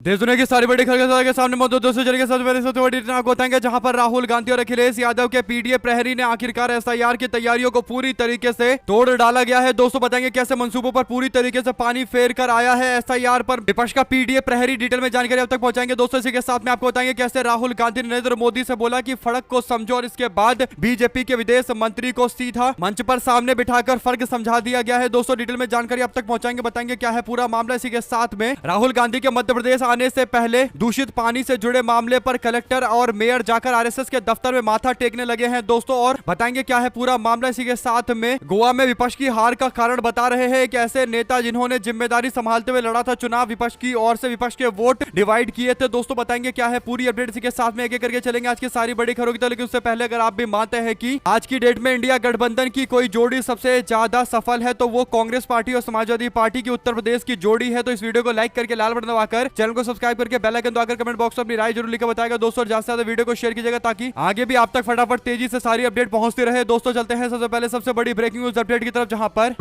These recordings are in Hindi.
देश दुनिया की सारी बड़ी खबरें के सामने मौजूद दोस्तों चलिए सबसे पहले सबसे बड़ी घटना आपको बताएंगे जहां पर राहुल गांधी और अखिलेश यादव के पीडीए प्रहरी ने आखिरकार एसआईआर की तैयारियों को पूरी तरीके से तोड़ डाला गया है। दोस्तों बताएंगे कैसे मंसूबों पर पूरी तरीके से पानी फेर कर आया है एसआईआर पर विपक्ष का पीडीए प्रहरी। डिटेल में जानकारी अब तक पहुंचाएंगे दोस्तों। इसी के साथ में आपको बताएंगे कैसे राहुल गांधी ने नरेंद्र मोदी से बोला कि फर्क को समझो और इसके बाद बीजेपी के विदेश मंत्री को सीधा मंच पर सामने बिठाकर फर्क समझा दिया गया है। दोस्तों डिटेल में जानकारी अब तक पहुंचाएंगे, बताएंगे क्या है पूरा मामला। इसी के साथ में राहुल गांधी के मध्य प्रदेश आने से पहले दूषित पानी से जुड़े मामले पर कलेक्टर और मेयर जाकर आरएसएस के दफ्तर में माथा टेकने लगे हैं दोस्तों, और बताएंगे क्या है पूरा मामला। इसी के साथ में गोवा में विपक्ष की हार का कारण बता रहे हैं एक ऐसे नेता जिन्होंने जिम्मेदारी संभालते हुए लड़ा था चुनाव, विपक्ष की ओर से विपक्ष के वोट डिवाइड किए थे। दोस्तों बताएंगे क्या है पूरी अपडेट। इसी के साथ में एक एक करके चलेंगे आज की सारी बड़ी खबरों की तरफ। लेकिन उससे पहले अगर आप भी मानते हैं कि आज की डेट में इंडिया गठबंधन की कोई जोड़ी सबसे ज्यादा सफल है तो वो कांग्रेस पार्टी और समाजवादी पार्टी की उत्तर प्रदेश की जोड़ी है। तो इस वीडियो को लाइक करके लाल बटन दबाकर चैनल को सब्सक्राइब करके बेल आइकन दबाकर कमेंट बॉक्स में अपनी राय जरूर लिखकर बताएगा दोस्तों, और ज्यादा से ज्यादा वीडियो को शेयर कीजिएगा ताकि आगे भी आप तक फटाफट तेजी से सारी अपडेट पहुंचती रहे। दोस्तों चलते हैं सबसे पहले सबसे बड़ी ब्रेकिंग न्यूज अपडेट की तरफ, जहां पर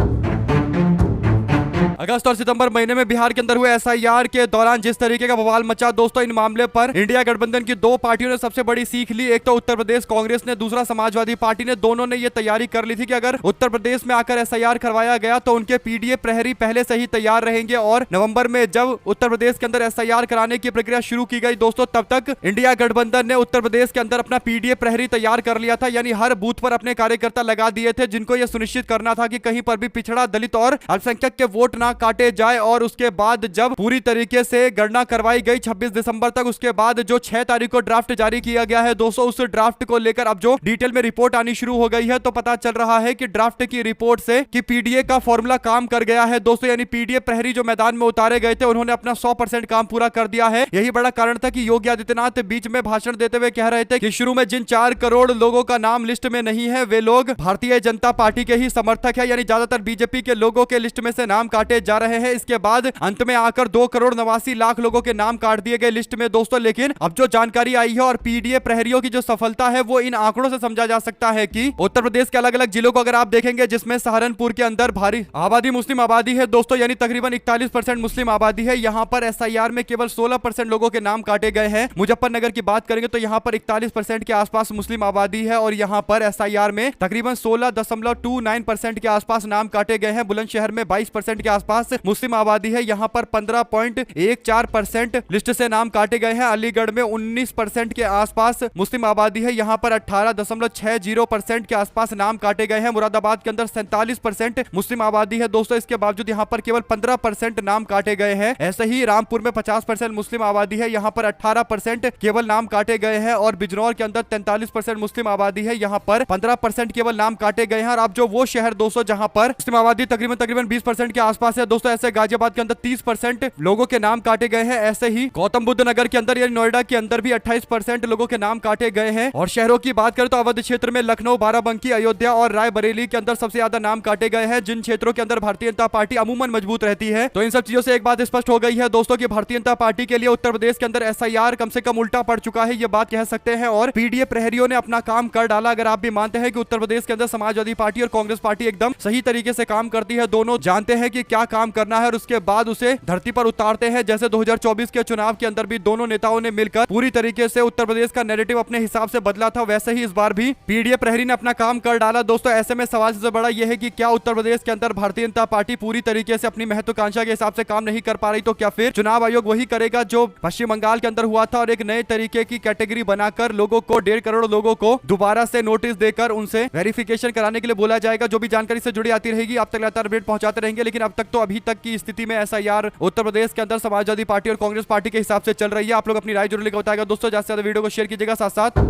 अगस्त और सितंबर महीने में बिहार के अंदर हुए एसआईआर के दौरान जिस तरीके का बवाल मचा दोस्तों, इन मामले पर इंडिया गठबंधन की दो पार्टियों ने सबसे बड़ी सीख ली। एक तो उत्तर प्रदेश कांग्रेस ने, दूसरा समाजवादी पार्टी ने। दोनों ने यह तैयारी कर ली थी कि अगर उत्तर प्रदेश में आकर एसआईआर करवाया गया तो उनके पीडीए प्रहरी पहले से ही तैयार रहेंगे, और नवंबर में जब उत्तर प्रदेश के अंदर एसआईआर कराने की प्रक्रिया शुरू की गई दोस्तों, तब तक इंडिया गठबंधन ने उत्तर प्रदेश के अंदर अपना पीडीए प्रहरी तैयार कर लिया था। यानी हर बूथ पर अपने कार्यकर्ता लगा दिए थे जिनको यह सुनिश्चित करना था कि कहीं पर भी पिछड़ा, दलित और अल्पसंख्यक के वोट ना काटे जाए। और उसके बाद जब पूरी तरीके से गणना करवाई गई 26 दिसंबर तक, उसके बाद जो 6 तारीख को ड्राफ्ट जारी किया गया है दोस्तों, उस ड्राफ्ट को लेकर अब जो डिटेल में रिपोर्ट आनी शुरू हो गई है तो पता चल रहा है कि ड्राफ्ट की रिपोर्ट से कि पीडीए का फॉर्मूला काम कर गया है दोस्तों। यानी पीडीए प्रहरी जो मैदान में उतारे गए थे उन्होंने अपना 100% काम पूरा कर दिया है। यही बड़ा कारण था कि योगी आदित्यनाथ बीच में भाषण देते हुए कह रहे थे कि शुरू में जिन 4 करोड़ लोगों का नाम लिस्ट में नहीं है वे लोग भारतीय जनता पार्टी के ही समर्थक है, यानी ज्यादातर बीजेपी के लोगों के लिस्ट में से नाम काटे जा रहे हैं। इसके बाद अंत में आकर 2 करोड़ 89 लाख लोगों के नाम काट दिए गए लिस्ट में दोस्तों। लेकिन अब जो जानकारी आई है और पीडीए प्रहरियों की जो सफलता है वो इन आंकड़ों से समझा जा सकता है कि उत्तर प्रदेश के अलग अलग जिलों को अगर आप देखेंगे, जिसमें सहारनपुर के अंदर भारी आबादी मुस्लिम आबादी है दोस्तों, यानी तकरीबन 41% मुस्लिम आबादी है। यहाँ पर एसआईआर में केवल 16% लोगों के नाम काटे गए हैं। मुजफ्फरनगर की बात करेंगे तो यहाँ पर 41% के आसपास मुस्लिम आबादी है और यहाँ पर एसआईआर में तकरीबन 16.29% के आसपास नाम काटे गए हैं। बुलंदशहर में 22% के आसपास मुस्लिम आबादी है, यहाँ पर 15.14% लिस्ट से नाम काटे गए हैं। अलीगढ़ में 19% के आसपास मुस्लिम आबादी है, यहाँ पर 18.60% के आसपास नाम काटे गए हैं। मुरादाबाद के अंदर 47% मुस्लिम आबादी है दोस्तों, इसके बावजूद यहाँ पर केवल 15% नाम काटे गए हैं। ऐसे ही रामपुर में 50% मुस्लिम आबादी है, यहाँ पर 18% केवल नाम काटे गए हैं। और बिजनौर के अंदर 43% मुस्लिम आबादी है, यहाँ पर 15% केवल नाम काटे गए हैं। और अब जो वो शहर दोस्तों जहाँ पर मुस्लिम आबादी तकरीबन 20% के आसपास है दोस्तों, ऐसे गाजियाबाद के अंदर 30% लोगों के नाम काटे गए हैं। ऐसे ही गौतम बुद्ध नगर के अंदर यानी नोएडा के अंदर भी 28% लोगों के नाम काटे गए हैं। और शहरों की बात करें तो अवध क्षेत्र में लखनऊ, बाराबंकी, अयोध्या और रायबरेली के अंदर सबसे ज्यादा नाम काटे गए हैं, जिन क्षेत्रों के अंदर भारतीय जनता पार्टी अमूमन मजबूत रहती है। तो इन सब चीजों से एक बात स्पष्ट हो गई है दोस्तों कि भारतीय जनता पार्टी के लिए उत्तर प्रदेश के अंदर एसआईआर कम से कम उल्टा पड़ चुका है, ये बात कह सकते हैं। और पीडीए प्रहरियों ने अपना काम कर डाला। अगर आप भी मानते हैं कि उत्तर प्रदेश के अंदर समाजवादी पार्टी और कांग्रेस पार्टी एकदम सही तरीके से काम करती है, दोनों जानते हैं कि क्या काम करना है और उसके बाद उसे धरती पर उतारते हैं। जैसे 2024 के चुनाव के अंदर भी दोनों नेताओं ने मिलकर पूरी तरीके से उत्तर प्रदेश का नैरेटिव अपने हिसाब से बदला था, वैसे ही इस बार भी पीडीए प्रहरी ने अपना काम कर डाला दोस्तों। ऐसे में सवाल सबसे बड़ा यह है कि क्या उत्तर प्रदेश के अंदर भारतीय जनता पार्टी पूरी तरीके से अपनी महत्वाकांक्षा के हिसाब से काम नहीं कर पा रही, तो क्या फिर चुनाव आयोग वही करेगा जो पश्चिम बंगाल के अंदर हुआ था और एक नए तरीके की कैटेगरी बनाकर लोगों को 1.5 करोड़ लोगों को दोबारा से नोटिस देकर उनसे वेरिफिकेशन कराने के लिए बोला जाएगा। जो भी जानकारी से जुड़ी आती रहेगी आप तक लगातार अपडेट पहुंचाते रहेंगे। लेकिन अब तक तो अभी तक की स्थिति में एसआईआर उत्तर प्रदेश के अंदर समाजवादी पार्टी और कांग्रेस पार्टी के हिसाब से चल रही है। आप लोग अपनी राय जरूर लिखकर बताएगा दोस्तों, ज्यादा से ज्यादा वीडियो को शेयर कीजिएगा, साथ साथ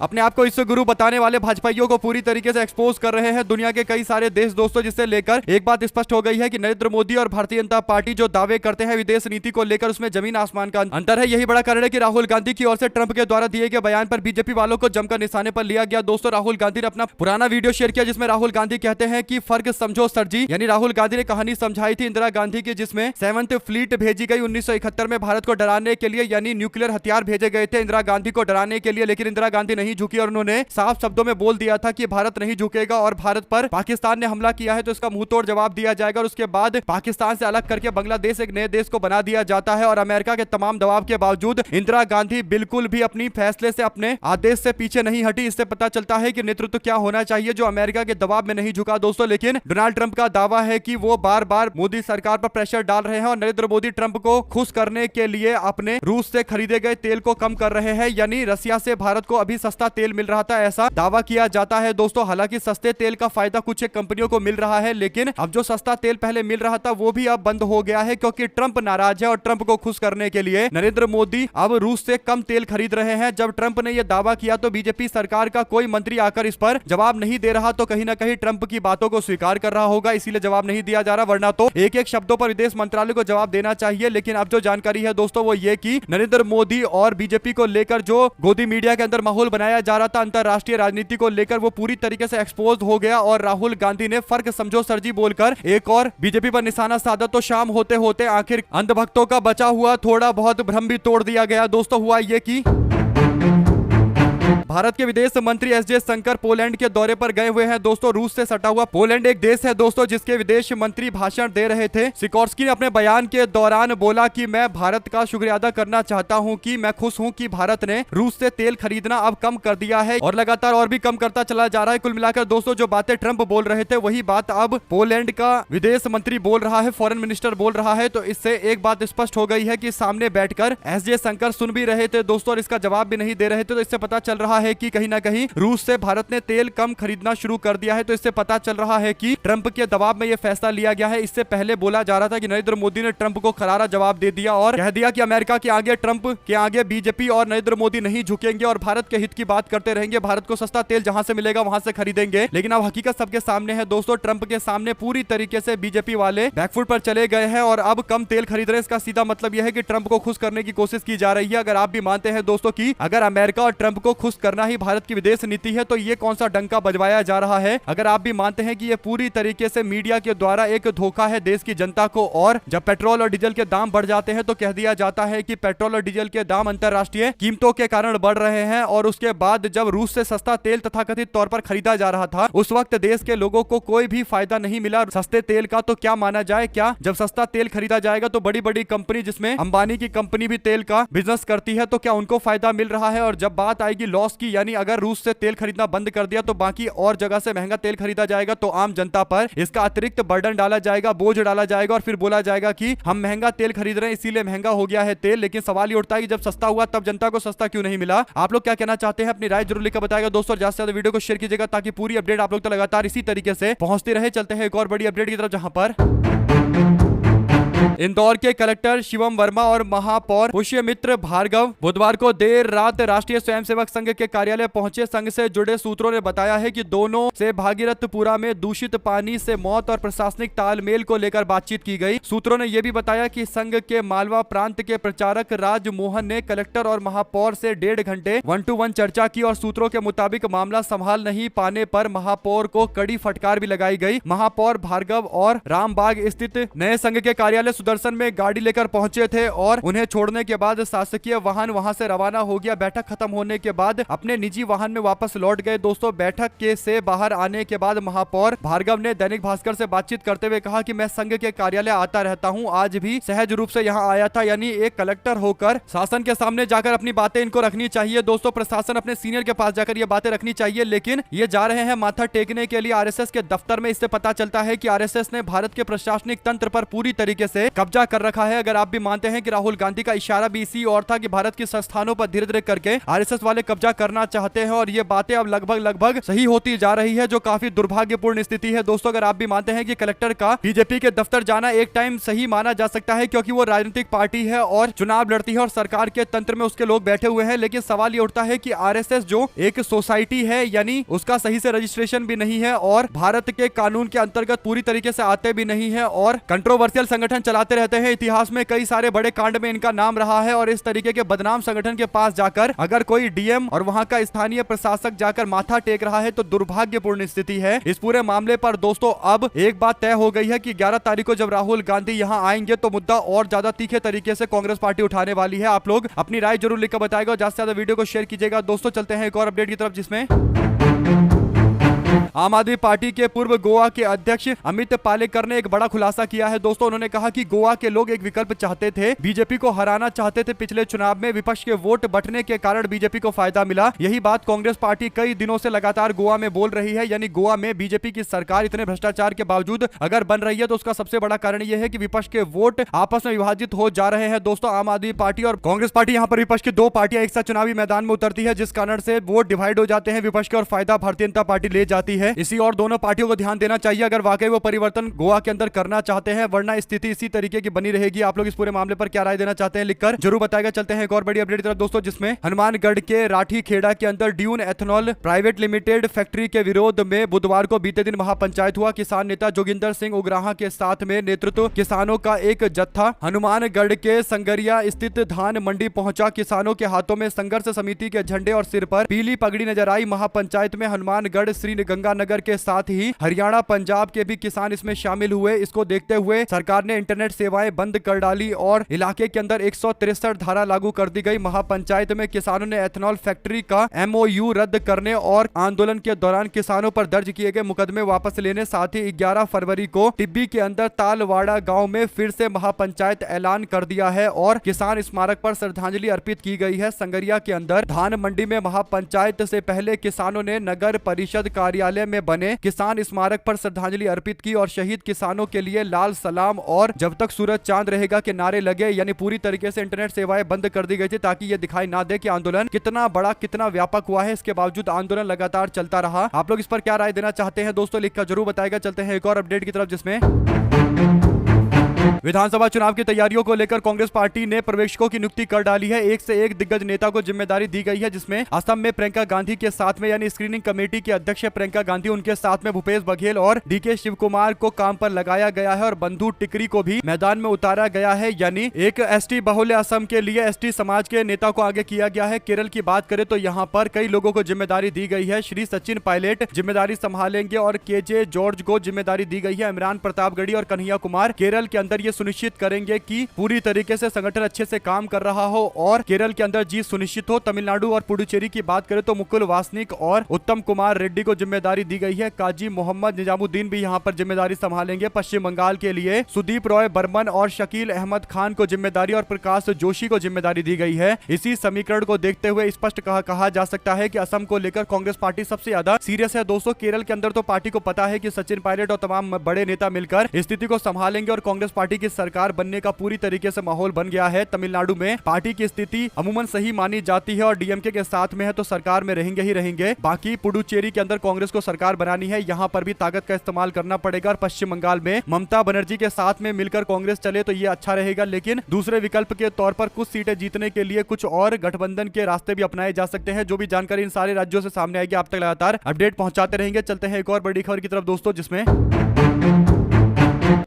अपने आप को इससे गुरु बताने वाले भाजपाइयों को पूरी तरीके से एक्सपोज कर रहे हैं दुनिया के कई सारे देश दोस्तों, जिससे लेकर एक बात स्पष्ट हो गई है कि नरेंद्र मोदी और भारतीय जनता पार्टी जो दावे करते हैं विदेश नीति को लेकर, उसमें जमीन आसमान का अंतर है। यही बड़ा कारण है कि राहुल गांधी की ओर से ट्रंप के द्वारा दिए गए बयान पर बीजेपी वालों को जमकर निशाने पर लिया गया दोस्तों। राहुल गांधी ने अपना पुराना वीडियो शेयर किया जिसमें राहुल गांधी कहते हैं कि फर्क समझो सर जी, यानी राहुल गांधी ने कहानी समझाई थी इंदिरा गांधी की, जिसमें 7th फ्लीट भेजी गई 1971 में भारत को डराने के लिए, यानी न्यूक्लियर हथियार भेजे गए थे इंदिरा गांधी को डराने के लिए। लेकिन इंदिरा गांधी गांधी नहीं झुकी और उन्होंने साफ शब्दों में बोल दिया था कि भारत नहीं झुकेगा और भारत पर पाकिस्तान ने हमला किया है तो इसका मुंह तोड़ जवाब दिया जाएगा। और उसके बाद पाकिस्तान से अलग करके बांग्लादेश एक नए देश को बना दिया जाता है। और अमेरिका के तमाम दबाव के बावजूद इंदिरा गांधी बिल्कुल भी अपनी फैसले से, अपने आदेश से पीछे नहीं हटी। इससे पता चलता है कि नेतृत्व क्या होना चाहिए, जो अमेरिका के दबाव में नहीं झुका दोस्तों। लेकिन डोनाल्ड ट्रंप का दावा है कि वो बार बार मोदी सरकार पर प्रेशर डाल रहे हैं और नरेंद्र मोदी ट्रंप को खुश करने के लिए अपने रूस से खरीदे गए तेल को कम कर रहे हैं। यानी रसिया से भारत को अभी सस्ता तेल मिल रहा था, ऐसा दावा किया जाता है दोस्तों। हालांकि सस्ते तेल का फायदा कुछ एक कंपनियों को मिल रहा है, लेकिन अब जो सस्ता तेल पहले मिल रहा था वो भी अब बंद हो गया है, क्योंकि ट्रंप नाराज है और ट्रंप को खुश करने के लिए नरेंद्र मोदी अब रूस से कम तेल खरीद रहे हैं। जब ट्रंप ने यह दावा किया तो बीजेपी सरकार का कोई मंत्री आकर इस पर जवाब नहीं दे रहा, तो कहीं ना कहीं ट्रंप की बातों को स्वीकार कर रहा होगा, इसीलिए जवाब नहीं दिया जा रहा। वरना तो एक एक शब्दों पर विदेश मंत्रालय को जवाब देना चाहिए। लेकिन अब जो जानकारी है दोस्तों वो ये कि नरेंद्र मोदी और बीजेपी को लेकर जो गोदी मीडिया के अंदर माहौल बनाया जा रहा था अंतरराष्ट्रीय राजनीति को लेकर, वो पूरी तरीके से एक्सपोज हो गया और राहुल गांधी ने फर्क समझो सरजी बोलकर एक और बीजेपी पर निशाना साधा। तो शाम होते होते आखिर अंधभक्तों का बचा हुआ थोड़ा बहुत भ्रम भी तोड़ दिया गया दोस्तों। हुआ ये कि भारत के विदेश मंत्री एस जयशंकर पोलैंड के दौरे पर गए हुए हैं दोस्तों। रूस से सटा हुआ पोलैंड एक देश है दोस्तों जिसके विदेश मंत्री भाषण दे रहे थे। सिकोर्स्की ने अपने बयान के दौरान बोला कि मैं भारत का शुक्रिया अदा करना चाहता हूं कि मैं खुश हूं कि भारत ने रूस से तेल खरीदना अब कम कर दिया है और लगातार और भी कम करता चला जा रहा है। कुल मिलाकर दोस्तों जो बातें ट्रंप बोल रहे थे वही बात अब पोलैंड का विदेश मंत्री बोल रहा है, फॉरेन मिनिस्टर बोल रहा है। तो इससे एक बात स्पष्ट हो गई है कि सामने बैठकर एस जयशंकर सुन भी रहे थे दोस्तों और इसका जवाब भी नहीं दे रहे थे। तो इससे पता चल रहा है कि कहीं ना कहीं रूस से भारत ने तेल कम खरीदना शुरू कर दिया है। तो इससे पता चल रहा है कि ट्रंप के दबाव में यह फैसला लिया गया है। इससे पहले बोला जा रहा था कि नरेंद्र मोदी ने ट्रंप को करारा जवाब दे दिया और कह दिया कि अमेरिका के आगे, ट्रंप के आगे बीजेपी और नरेंद्र मोदी नहीं झुकेंगे और भारत के हित की बात करते रहेंगे। भारत को सस्ता तेल जहां से मिलेगा वहां से खरीदेंगे। लेकिन अब हकीकत सबके सामने है दोस्तों। ट्रंप के सामने पूरी तरीके से बीजेपी वाले बैकफुट पर चले गए हैं और अब कम तेल खरीद रहे हैं। इसका सीधा मतलब यह है कि ट्रंप को खुश करने की कोशिश की जा रही है। अगर आप भी मानते हैं दोस्तों कि अगर अमेरिका और ट्रंप को खुश करना ही भारत की विदेश नीति है तो ये कौन सा डंका बजवाया जा रहा है। अगर आप भी मानते हैं कि ये पूरी तरीके से मीडिया के द्वारा एक धोखा है देश की जनता को, और जब पेट्रोल और डीजल के दाम बढ़ जाते हैं तो कह दिया जाता है कि पेट्रोल और डीजल के दाम अंतरराष्ट्रीय कीमतों के कारण बढ़ रहे हैं, और उसके बाद जब रूस से सस्ता तेल तथाकथित तौर पर खरीदा जा रहा था उस वक्त देश के लोगों को कोई भी फायदा नहीं मिला सस्ते तेल का। तो क्या माना जाए, क्या जब सस्ता तेल खरीदा जाएगा तो बड़ी बड़ी कंपनी, जिसमें अंबानी की कंपनी भी तेल का बिजनेस करती है, तो क्या उनको फायदा मिल रहा है? और जब बात आएगी लॉस की, यानी अगर रूस से तेल खरीदना बंद कर दिया तो बाकी और जगह से महंगा तेल खरीदा जाएगा तो आम जनता पर इसका अतिरिक्त बर्डन डाला जाएगा, बोझ डाला जाएगा और फिर बोला जाएगा कि हम महंगा तेल खरीद रहे हैं इसीलिए महंगा हो गया है तेल। लेकिन सवाल ये उठता है कि जब सस्ता हुआ तब जनता को सस्ता क्यों नहीं मिला? आप लोग क्या कहना चाहते हैं? अपनी राय जरूर लिखकर बताएगा दोस्तों। ज्यादा से ज्यादा वीडियो को शेयर कीजिएगा ताकि पूरी अपडेट आप लोग तो लगातार इसी तरीके से पहुंचती रहे। चलते हैं एक और बड़ी अपडेट की तरफ, जहां पर इंदौर के कलेक्टर शिवम वर्मा और महापौर पुष्यमित्र भार्गव बुधवार को देर रात राष्ट्रीय स्वयंसेवक संघ के कार्यालय पहुंचे। संघ से जुड़े सूत्रों ने बताया है कि दोनों से भागीरथपुरा में दूषित पानी से मौत और प्रशासनिक तालमेल को लेकर बातचीत की गई। सूत्रों ने यह भी बताया कि संघ के मालवा प्रांत के प्रचारक राज मोहन ने कलेक्टर और महापौर से 1.5 घंटे 1-to-1 चर्चा की और सूत्रों के मुताबिक मामला संभाल नहीं पाने पर महापौर को कड़ी फटकार भी लगाई गई। महापौर भार्गव और रामबाग स्थित नए संघ के कार्यालय सुदर्शन में गाड़ी लेकर पहुंचे थे और उन्हें छोड़ने के बाद शासकीय वाहन वहां से रवाना हो गया। बैठक खत्म होने के बाद अपने निजी वाहन में वापस लौट गए। दोस्तों बैठक के से बाहर आने के बाद महापौर भार्गव ने दैनिक भास्कर से बातचीत करते हुए कहा कि मैं संघ के कार्यालय आता रहता हूं, आज भी सहज रूप से यहां आया था। यानी एक कलेक्टर होकर शासन के सामने जाकर अपनी बातें इनको रखनी चाहिए। दोस्तों प्रशासन अपने सीनियर के पास जाकर ये बातें रखनी चाहिए, लेकिन ये जा रहे हैं माथा टेकने के लिए आरएसएस के दफ्तर में। इससे पता चलता है कि आरएसएस ने भारत के प्रशासनिक तंत्र पर पूरी तरीके से कब्जा कर रखा है। अगर आप भी मानते हैं कि राहुल गांधी का इशारा भी इसी और था कि भारत के संस्थानों पर धीरे धीरे करके आरएसएस वाले कब्जा करना चाहते हैं, और ये बातें अब लगभग सही होती जा रही है, जो काफी दुर्भाग्यपूर्ण स्थिति है। दोस्तों अगर आप भी मानते हैं कि कलेक्टर का बीजेपी के दफ्तर जाना एक टाइम सही माना जा सकता है क्योंकि वो राजनीतिक पार्टी है और चुनाव लड़ती है और सरकार के तंत्र में उसके लोग बैठे हुए हैं, लेकिन सवाल ये उठता है कि आरएसएस जो एक सोसाइटी है, यानी उसका सही से रजिस्ट्रेशन भी नहीं है और भारत के कानून के अंतर्गत पूरी तरीके से आते भी नहीं है और कंट्रोवर्शियल संगठन चलाते रहते हैं। इतिहास में कई सारे बड़े कांड में इनका नाम रहा है और इस तरीके के बदनाम संगठन के पास जाकर अगर कोई डीएम और वहां का स्थानीय प्रशासक जाकर माथा टेक रहा है तो दुर्भाग्यपूर्ण स्थिति है। इस पूरे मामले पर दोस्तों अब एक बात तय हो गई है कि 11 तारीख को जब राहुल गांधी यहां आएंगे तो मुद्दा और ज्यादा तीखे तरीके से कांग्रेस पार्टी उठाने वाली है। आप लोग अपनी राय जरूर लिखकर बताएगा और ज्यादा से ज्यादा वीडियो को शेयर कीजिएगा। दोस्तों चलते हैं एक और अपडेट की तरफ, जिसमें आम आदमी पार्टी के पूर्व गोवा के अध्यक्ष अमित पालेकर ने एक बड़ा खुलासा किया है। दोस्तों उन्होंने कहा कि गोवा के लोग एक विकल्प चाहते थे, बीजेपी को हराना चाहते थे। पिछले चुनाव में विपक्ष के वोट बंटने के कारण बीजेपी को फायदा मिला। यही बात कांग्रेस पार्टी कई दिनों से लगातार गोवा में बोल रही है। यानी गोवा में बीजेपी की सरकार इतने भ्रष्टाचार के बावजूद अगर बन रही है तो उसका सबसे बड़ा कारण यह है कि विपक्ष के वोट आपस में विभाजित हो जा रहे हैं। दोस्तों आम आदमी पार्टी और कांग्रेस पार्टी यहाँ पर विपक्ष की दो पार्टियां एक साथ चुनावी मैदान में उतरती है, जिस कारण से वोट डिवाइड हो जाते हैं विपक्ष के और फायदा भारतीय जनता पार्टी ले जाती है। इसी और दोनों पार्टियों को ध्यान देना चाहिए अगर वाकई वो परिवर्तन गोवा के अंदर करना चाहते हैं, वरना स्थिति इसी तरीके की बनी रहेगी। आप लोग इस पूरे मामले पर क्या राय देना चाहते हैं लिखकर जरूर बताएगा। चलते हैं एक और बड़ी अपडेट की तरफ दोस्तों, जिसमें हनुमानगढ़ के राठी खेड़ा के अंदर dune ethanol private limited factory के विरोध में बुधवार को बीते दिन महापंचायत हुआ। किसान नेता जोगिंदर सिंह उग्राहा के साथ में नेतृत्व किसानों का एक जत्था हनुमानगढ़ के संगरिया स्थित धान मंडी पहुंचा। किसानों के हाथों में संघर्ष समिति के झंडे और सिर पर पीली पगड़ी नजर आई। महापंचायत में हनुमानगढ़ श्री गंगानगर के साथ ही हरियाणा पंजाब के भी किसान इसमें शामिल हुए। इसको देखते हुए सरकार ने इंटरनेट सेवाएं बंद कर डाली और इलाके के अंदर 163 धारा लागू कर दी गई। महापंचायत में किसानों ने एथेनॉल फैक्ट्री का एमओयू रद्द करने और आंदोलन के दौरान किसानों पर दर्ज किए गए मुकदमे वापस लेने, साथ ही 11 फरवरी को टिब्बी के अंदर तालवाड़ा गांव में फिर से महापंचायत ऐलान कर दिया है और किसान स्मारक पर श्रद्धांजलि अर्पित की गई है। संगरिया के अंदर धान मंडी में महापंचायत से पहले किसानों ने नगर परिषद कार्यालय में बने किसान स्मारक पर श्रद्धांजलि अर्पित की और शहीद किसानों के लिए लाल सलाम और जब तक सूरज चांद रहेगा के नारे लगे। यानी पूरी तरीके से इंटरनेट सेवाएं बंद कर दी गई थी ताकि ये दिखाई ना दे कि आंदोलन कितना बड़ा कितना व्यापक हुआ है। इसके बावजूद आंदोलन लगातार चलता रहा। आप लोग इस पर क्या राय देना चाहते हैं दोस्तों लिखकर जरूर बताएगा। चलते हैं एक और अपडेट की तरफ, जिसमें विधानसभा चुनाव की तैयारियों को लेकर कांग्रेस पार्टी ने पर्यवेक्षकों की नियुक्ति कर डाली है। एक से एक दिग्गज नेता को जिम्मेदारी दी गई है, जिसमें असम में प्रियंका गांधी के साथ में यानी स्क्रीनिंग कमेटी की अध्यक्ष प्रियंका गांधी, उनके साथ में भूपेश बघेल और डीके शिव कुमार को काम पर लगाया गया है और बंधु टिकरी को भी मैदान में उतारा गया है। यानी एक एसटी बहुल्य असम के लिए एसटी समाज के नेता को आगे किया गया है। केरल की बात करें तो यहाँ पर कई लोगों को जिम्मेदारी दी गई है। श्री सचिन पायलट जिम्मेदारी संभालेंगे और केजे जॉर्ज को जिम्मेदारी दी गई है। इमरान प्रतापगढ़ी और कन्हैया कुमार केरल के अंदर ये सुनिश्चित करेंगे कि पूरी तरीके से संगठन अच्छे से काम कर रहा हो और केरल के अंदर जीत सुनिश्चित हो। तमिलनाडु और पुडुचेरी की बात करें तो मुकुल वासनिक और उत्तम कुमार रेड्डी को जिम्मेदारी दी गई है। काजी मोहम्मद निजामुद्दीन भी यहाँ पर जिम्मेदारी संभालेंगे। पश्चिम बंगाल के लिए सुदीप रॉय बर्मन और शकील अहमद खान को जिम्मेदारी और प्रकाश जोशी को जिम्मेदारी दी गई है। इसी समीकरण को देखते हुए स्पष्ट कहा जा सकता है कि असम को लेकर कांग्रेस पार्टी सबसे ज्यादा सीरियस है। दोस्तों केरल के अंदर तो पार्टी को पता है कि सचिन पायलट और तमाम बड़े नेता मिलकर स्थिति को संभालेंगे और कांग्रेस पार्टी की सरकार बनने का पूरी तरीके से माहौल बन गया है। तमिलनाडु में पार्टी की स्थिति अमूमन सही मानी जाती है और डीएमके के साथ में है तो सरकार में रहेंगे ही रहेंगे। बाकी पुडुचेरी के अंदर कांग्रेस को सरकार बनानी है, यहाँ पर भी ताकत का इस्तेमाल करना पड़ेगा और पश्चिम बंगाल में ममता बनर्जी के साथ में मिलकर कांग्रेस चले तो ये अच्छा रहेगा। लेकिन दूसरे विकल्प के तौर पर कुछ सीटें जीतने के लिए कुछ और गठबंधन के रास्ते भी अपनाए जा सकते हैं। जो भी जानकारी इन सारे राज्यों से सामने आएगी आप तक लगातार अपडेट पहुंचाते रहेंगे। चलते हैं एक और बड़ी खबर की तरफ दोस्तों, जिसमें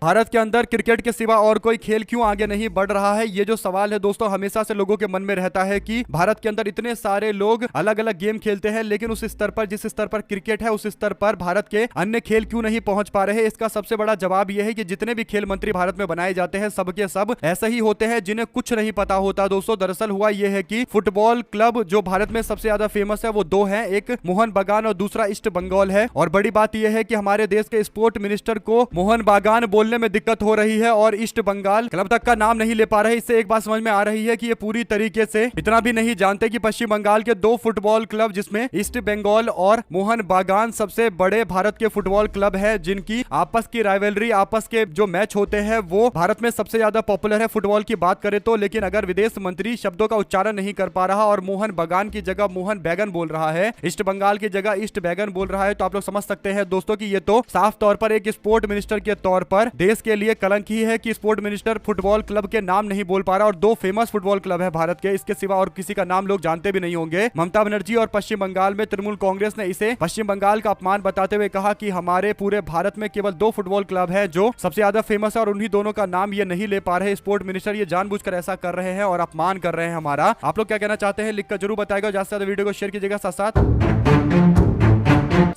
भारत के अंदर क्रिकेट के सिवा और कोई खेल क्यों आगे नहीं बढ़ रहा है। ये जो सवाल है दोस्तों हमेशा से लोगों के मन में रहता है कि भारत के अंदर इतने सारे लोग अलग अलग गेम खेलते हैं, लेकिन उस स्तर पर जिस स्तर पर क्रिकेट है उस स्तर पर भारत के अन्य खेल क्यों नहीं पहुंच पा रहे। इसका सबसे बड़ा जवाब यह है कि जितने भी खेल मंत्री भारत में बनाए जाते हैं सबके सब ऐसे ही होते हैं जिन्हें कुछ नहीं पता होता। दोस्तों दरअसल हुआ यह है कि फुटबॉल क्लब जो भारत में सबसे ज्यादा फेमस है वो दो है, एक मोहन बागान और दूसरा ईस्ट बंगाल है। और बड़ी बात यह है कि हमारे देश के स्पोर्ट मिनिस्टर को मोहन बागान बोलने में दिक्कत हो रही है और ईस्ट बंगाल क्लब तक का नाम नहीं ले पा रहे। इससे एक बात समझ में आ रही है कि ये पूरी तरीके से इतना भी नहीं जानते कि पश्चिम बंगाल के दो फुटबॉल क्लब जिसमें ईस्ट बंगाल और मोहन बागान सबसे बड़े भारत के फुटबॉल क्लब है, जिनकी आपस की राइवलरी आपस के जो मैच होते हैं वो भारत में सबसे ज्यादा पॉपुलर है फुटबॉल की बात करें तो। लेकिन अगर विदेश मंत्री शब्दों का उच्चारण नहीं कर पा रहा और मोहन बागान की जगह मोहन बैगन बोल रहा है, ईस्ट बंगाल की जगह ईस्ट बैगन बोल रहा है, तो आप लोग समझ सकते हैं दोस्तों कि ये तो साफ तौर पर एक स्पोर्ट मिनिस्टर के तौर पर पर देश के लिए कलंक ही है कि स्पोर्ट मिनिस्टर फुटबॉल क्लब के नाम नहीं बोल पा रहा, और दो फेमस फुटबॉल क्लब है भारत के, इसके सिवा और किसी का नाम लोग जानते भी नहीं होंगे। ममता बनर्जी और पश्चिम बंगाल में तृणमूल कांग्रेस ने इसे पश्चिम बंगाल का अपमान बताते हुए कहा कि हमारे पूरे भारत में केवल दो फुटबॉल क्लब है जो सबसे ज्यादा फेमस है और उन्हीं दोनों का नाम ये नहीं ले पा रहे। स्पोर्ट मिनिस्टर ये जानबूझकर ऐसा कर रहे हैं और अपमान कर रहे हैं हमारा। आप लोग क्या कहना चाहते हैं लिखकर जरूर बताएगा। ज्यादा से ज्यादा वीडियो को शेयर कीजिएगा। साथ साथ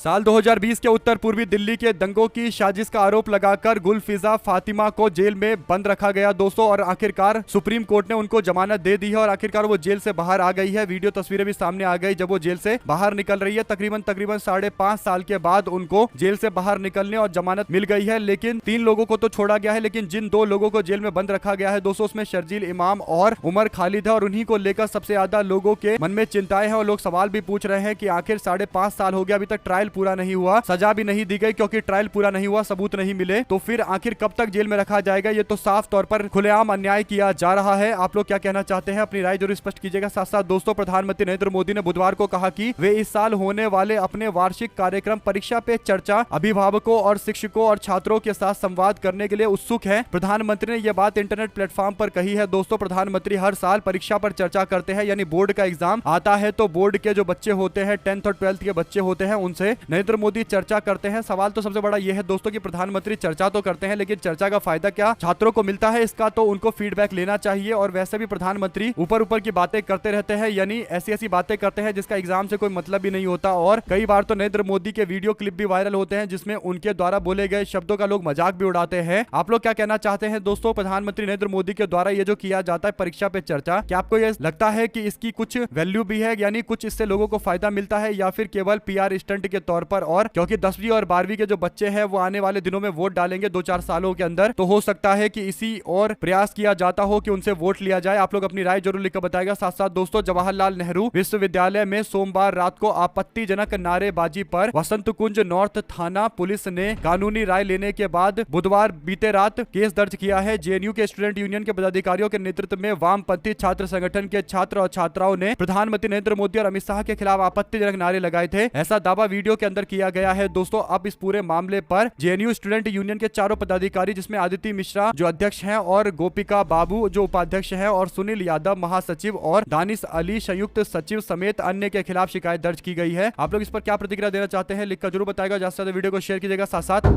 साल 2020 के उत्तर पूर्वी दिल्ली के दंगों की साजिश का आरोप लगाकर गुलफिजा फातिमा को जेल में बंद रखा गया दोस्तों, और आखिरकार सुप्रीम कोर्ट ने उनको जमानत दे दी है और आखिरकार वो जेल से बाहर आ गई है। वीडियो तस्वीरें भी सामने आ गई जब वो जेल से बाहर निकल रही है। तकरीबन 5.5 साल के बाद उनको जेल से बाहर निकलने और जमानत मिल गई है। लेकिन 3 लोगों को तो छोड़ा गया है, लेकिन जिन 2 लोगों को जेल में बंद रखा गया है दोस्तों, उसमें शर्जील इमाम और उमर खालिद है, और उन्हीं को लेकर सबसे ज्यादा लोगों के मन में चिंताएं हैं और लोग सवाल भी पूछ रहे हैं कि आखिर 5.5 साल हो गया, अभी तक ट्रायल पूरा नहीं हुआ, सजा भी नहीं दी गई क्योंकि ट्रायल पूरा नहीं हुआ, सबूत नहीं मिले, तो फिर आखिर कब तक जेल में रखा जाएगा। ये तो साफ तौर पर खुलेआम अन्याय किया जा रहा है। आप लोग क्या कहना चाहते हैं, अपनी राय जरूर स्पष्ट कीजिएगा। साथ साथ दोस्तों, प्रधानमंत्री नरेंद्र मोदी ने बुधवार को कहा कि वे इस साल होने वाले अपने वार्षिक कार्यक्रम परीक्षा पे चर्चा अभिभावकों और शिक्षकों और छात्रों के साथ संवाद करने के लिए उत्सुक है। प्रधानमंत्री ने यह बात इंटरनेट प्लेटफॉर्म पर कही है। दोस्तों, प्रधानमंत्री हर साल परीक्षा पर चर्चा करते हैं, यानी बोर्ड का एग्जाम आता है तो बोर्ड के जो बच्चे होते हैं, 10th और 12th के बच्चे होते हैं, उनसे नरेंद्र मोदी चर्चा करते हैं। सवाल तो सबसे बड़ा यह है दोस्तों कि प्रधानमंत्री चर्चा तो करते हैं, लेकिन चर्चा का फायदा क्या छात्रों को मिलता है, इसका तो उनको फीडबैक लेना चाहिए। और वैसे भी प्रधानमंत्री ऊपर की बातें करते रहते हैं, यानी ऐसी बातें करते हैं जिसका एग्जाम से कोई मतलब भी नहीं होता। और कई बार तो नरेंद्र मोदी के वीडियो क्लिप भी वायरल होते हैं जिसमें उनके द्वारा बोले गए शब्दों का लोग मजाक भी उड़ाते हैं। आप लोग क्या कहना चाहते हैं दोस्तों, प्रधानमंत्री नरेंद्र मोदी के द्वारा ये जो किया जाता है परीक्षा पे चर्चा, क्या आपको ये लगता है कि इसकी कुछ वैल्यू भी है, यानी कुछ इससे लोगों को फायदा मिलता है, या फिर केवल PR स्टंट के तौर पर? और क्योंकि 10वीं और 12वीं के जो बच्चे हैं वो आने वाले दिनों में वोट डालेंगे 2-4 सालों के अंदर, तो हो सकता है कि इसी और प्रयास किया जाता हो कि उनसे वोट लिया जाए। आप लोग अपनी राय जरूर लिखकर बताएगा। साथ साथ दोस्तों, जवाहरलाल नेहरू विश्वविद्यालय में सोमवार रात को आपत्तिजनक नारेबाजी पर वसंत कुंज नॉर्थ थाना पुलिस ने कानूनी राय लेने के बाद बुधवार बीते रात केस दर्ज किया है। JNU के स्टूडेंट यूनियन के पदाधिकारियों के नेतृत्व में वामपंथी छात्र संगठन के छात्र और छात्राओं ने प्रधानमंत्री नरेंद्र मोदी और अमित शाह के खिलाफ आपत्तिजनक नारे लगाए थे, ऐसा दावा वीडियो के अंदर किया गया है। दोस्तों, अब इस पूरे मामले पर JNU स्टूडेंट यूनियन के चारों पदाधिकारी, जिसमें आदित्य मिश्रा जो अध्यक्ष हैं और गोपिका बाबू जो उपाध्यक्ष हैं और सुनील यादव महासचिव और दानिश अली संयुक्त सचिव समेत अन्य के खिलाफ शिकायत दर्ज की गई है। आप लोग इस पर क्या प्रतिक्रिया देना चाहते हैं लिखकर जरूर बताएगा। ज्यादा से ज्यादा वीडियो को शेयर कीजिएगा। साथ साथ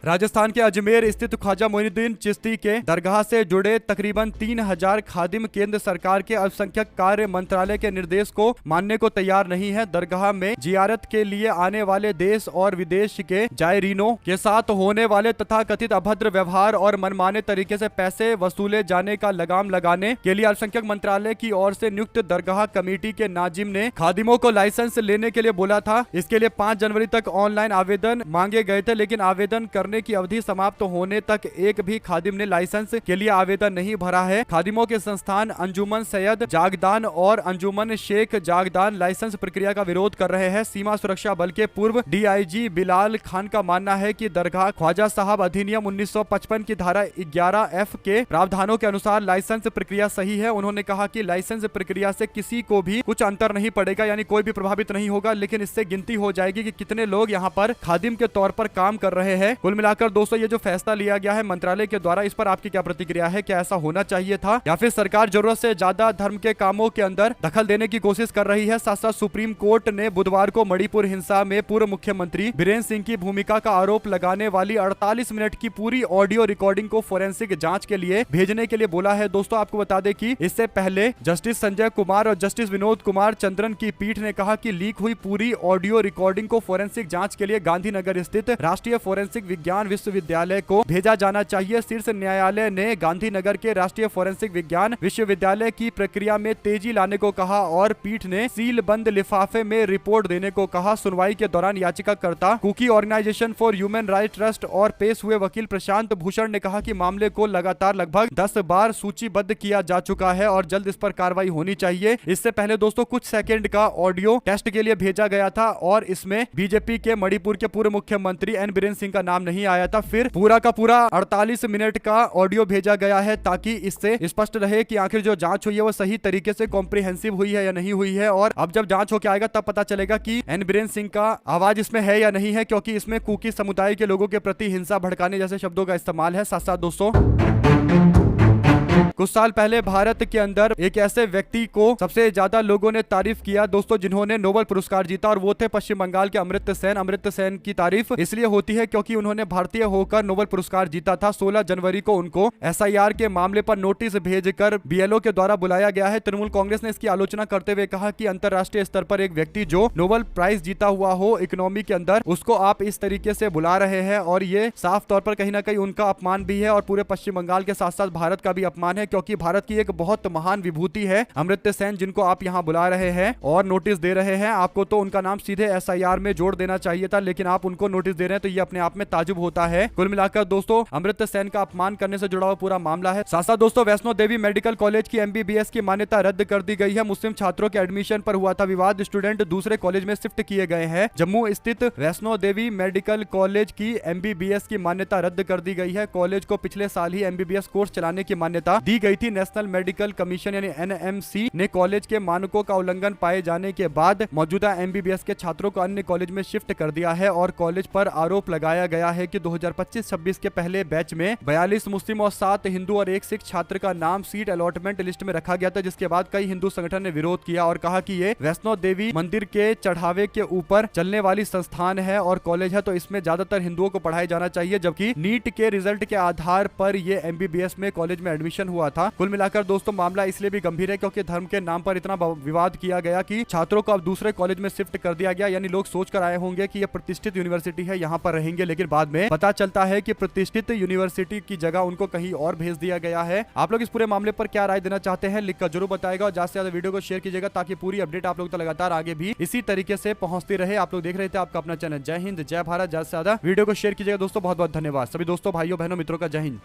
राजस्थान के अजमेर स्थित ख्वाजा मोइनुद्दीन चिश्ती के दरगाह से जुड़े तकरीबन 3000 खादिम केंद्र सरकार के अल्पसंख्यक कार्य मंत्रालय के निर्देश को मानने को तैयार नहीं है। दरगाह में जियारत के लिए आने वाले देश और विदेश के जायरीनों के साथ होने वाले तथा कथित अभद्र व्यवहार और मनमाने तरीके से पैसे वसूले जाने का लगाम लगाने के लिए अल्पसंख्यक मंत्रालय की ओर से नियुक्त दरगाह कमेटी के नाजिम ने खादिमों को लाइसेंस लेने के लिए बोला था। इसके लिए 5 जनवरी तक ऑनलाइन आवेदन मांगे गए थे, लेकिन आवेदन करने की अवधि समाप्त होने तक एक भी खादिम ने लाइसेंस के लिए आवेदन नहीं भरा है। खादिमों के संस्थान अंजुमन सैयद जागदान और अंजुमन शेख जागदान लाइसेंस प्रक्रिया का विरोध कर रहे हैं। सीमा सुरक्षा बल के पूर्व DIG बिलाल खान का मानना है कि दरगाह ख्वाजा साहब अधिनियम 1955 की धारा 11F के प्रावधानों के अनुसार लाइसेंस प्रक्रिया सही है। उन्होंने कहा कि लाइसेंस प्रक्रिया से किसी को भी कुछ अंतर नहीं पड़ेगा, यानी कोई भी प्रभावित नहीं होगा, लेकिन इससे गिनती हो जाएगी कि कितने लोग यहाँ पर खादिम के तौर पर काम कर रहे हैं। कुल मिलाकर दोस्तों, ये जो फैसला लिया गया है मंत्रालय के द्वारा, इस पर आपकी क्या प्रतिक्रिया है? क्या ऐसा होना चाहिए था, या फिर सरकार जरूरत से ज्यादा धर्म के कामों के अंदर दखल देने की कोशिश कर रही है? साथ साथ सुप्रीम कोर्ट ने बुधवार को मणिपुर हिंसा में पूर्व मुख्यमंत्री बीरेन सिंह की भूमिका का आरोप लगाने वाली 48 मिनट की पूरी ऑडियो रिकॉर्डिंग को फोरेंसिक जांच के लिए भेजने के लिए बोला है। दोस्तों, आपको बता दें कि इससे पहले जस्टिस संजय कुमार और जस्टिस विनोद कुमार चंद्रन की पीठ ने कहा कि लीक हुई पूरी ऑडियो रिकॉर्डिंग को फोरेंसिक जांच के लिए गांधीनगर स्थित राष्ट्रीय फोरेंसिक विज्ञान विश्वविद्यालय को भेजा जाना चाहिए। शीर्ष न्यायालय ने गांधीनगर के राष्ट्रीय फोरेंसिक विज्ञान विश्वविद्यालय की प्रक्रिया में तेजी लाने को कहा और पीठ ने सील बंद लिफाफे में रिपोर्ट देने को कहा। सुनवाई के दौरान याचिकाकर्ता Kuki organisation for human right trust और पेश हुए वकील प्रशांत भूषण ने कहा कि मामले को लगातार लगभग 10 बार सूचीबद्ध किया जा चुका है और जल्द इस पर कार्रवाई होनी चाहिए। इससे पहले दोस्तों, कुछ सेकंड का ऑडियो टेस्ट के लिए भेजा गया था और इसमें बीजेपी के मणिपुर के पूर्व मुख्यमंत्री एन बीरेन सिंह का नाम नाम नहीं आया था। फिर पूरा का पूरा 48 मिनट का ऑडियो भेजा गया है ताकि इससे स्पष्ट रहे कि आखिर जो जांच हुई है वो सही तरीके से कॉम्प्रिहेंसिव हुई है या नहीं हुई है। और अब जब जांच होकर आएगा तब पता चलेगा कि एन बीरेन सिंह का आवाज इसमें है या नहीं है, क्योंकि इसमें कुकी समुदाय के लोगों के प्रति हिंसा भड़काने जैसे शब्दों का इस्तेमाल है। साथ साथ दोस्तों, कुछ साल पहले भारत के अंदर एक ऐसे व्यक्ति को सबसे ज्यादा लोगों ने तारीफ किया दोस्तों, जिन्होंने नोबेल पुरस्कार जीता, और वो थे पश्चिम बंगाल के अमर्त्य सेन। अमर्त्य सेन की तारीफ इसलिए होती है क्योंकि उन्होंने भारतीय होकर नोबेल पुरस्कार जीता था। 16 जनवरी को उनको एसआईआर के मामले पर नोटिस भेजकर बीएलओ के द्वारा बुलाया गया है। तृणमूल कांग्रेस ने इसकी आलोचना करते हुए कहा कि अंतरराष्ट्रीय स्तर पर एक व्यक्ति जो नोबेल प्राइज जीता हुआ हो इकोनॉमी के अंदर, उसको आप इस तरीके से बुला रहे हैं, और ये साफ तौर पर कहीं ना कहीं उनका अपमान भी है और पूरे पश्चिम बंगाल के साथ साथ भारत का भी अपमान है, क्योंकि भारत की एक बहुत महान विभूति है अमर्त्य सेन, जिनको आप यहाँ बुला रहे हैं और नोटिस दे रहे हैं। आपको तो उनका नाम सीधे एसआईआर में जोड़ देना चाहिए था, लेकिन आप उनको नोटिस दे रहे हैं, तो ये अपने आप में ताजुब होता है। कुल मिलाकर दोस्तों, अमर्त्य सेन का अपमान करने से जुड़ा हुआ पूरा मामला है। साथ साथ दोस्तों, वैष्णो देवी मेडिकल कॉलेज की एमबीबीएस की मान्यता रद्द कर दी गई है। मुस्लिम छात्रों के एडमिशन पर हुआ था विवाद, स्टूडेंट दूसरे कॉलेज में शिफ्ट किए गए हैं। जम्मू स्थित वैष्णो देवी मेडिकल कॉलेज की एमबीबीएस की मान्यता रद्द कर दी गई है। कॉलेज को पिछले साल ही एमबीबीएस कोर्स चलाने की मान्यता दी गई थी। नेशनल मेडिकल कमीशन यानी एनएमसी ने कॉलेज के मानकों का उल्लंघन पाए जाने के बाद मौजूदा एमबीबीएस के छात्रों को अन्य कॉलेज में शिफ्ट कर दिया है, और कॉलेज पर आरोप लगाया गया है कि 2025-26 के पहले बैच में 42 मुस्लिम और 7 हिंदू और 1 सिख छात्र का नाम सीट अलॉटमेंट लिस्ट में रखा गया था, जिसके बाद कई हिंदू संगठन ने विरोध किया और कहा कि ये वैष्णो देवी मंदिर के चढ़ावे के ऊपर चलने वाली संस्थान है और कॉलेज है, तो इसमें ज्यादातर हिंदुओं को पढ़ाया जाना चाहिए, जबकि नीट के रिजल्ट के आधार पर ये एमबीबीएस में कॉलेज में एडमिशन हुआ था। कुल मिलाकर दोस्तों, मामला इसलिए भी गंभीर है क्योंकि धर्म के नाम पर इतना विवाद किया गया कि छात्रों को अब दूसरे कॉलेज में शिफ्ट कर दिया गया। यानी लोग सोच कर आए होंगे कि यह प्रतिष्ठित यूनिवर्सिटी है, यहाँ पर रहेंगे, लेकिन बाद में पता चलता है कि प्रतिष्ठित यूनिवर्सिटी की जगह उनको कहीं और भेज दिया गया है। आप लोग इस पूरे मामले पर क्या राय देना चाहते हैं, लिखकर जरूर बताएगा, और ज्यादा से ज्यादा वीडियो को शेयर कीजिएगा ताकि पूरी अपडेट आप लोग तक लगातार आगे भी इसी तरीके से पहुंचती रहे। आप लोग देख रहे थे आपका अपना चैनल जय हिंद जय भारत। ज्यादा से ज्यादा वीडियो को शेयर कीजिएगा दोस्तों। बहुत बहुत धन्यवाद सभी दोस्तों, भाइयों बहनों, मित्रों का जय हिंद।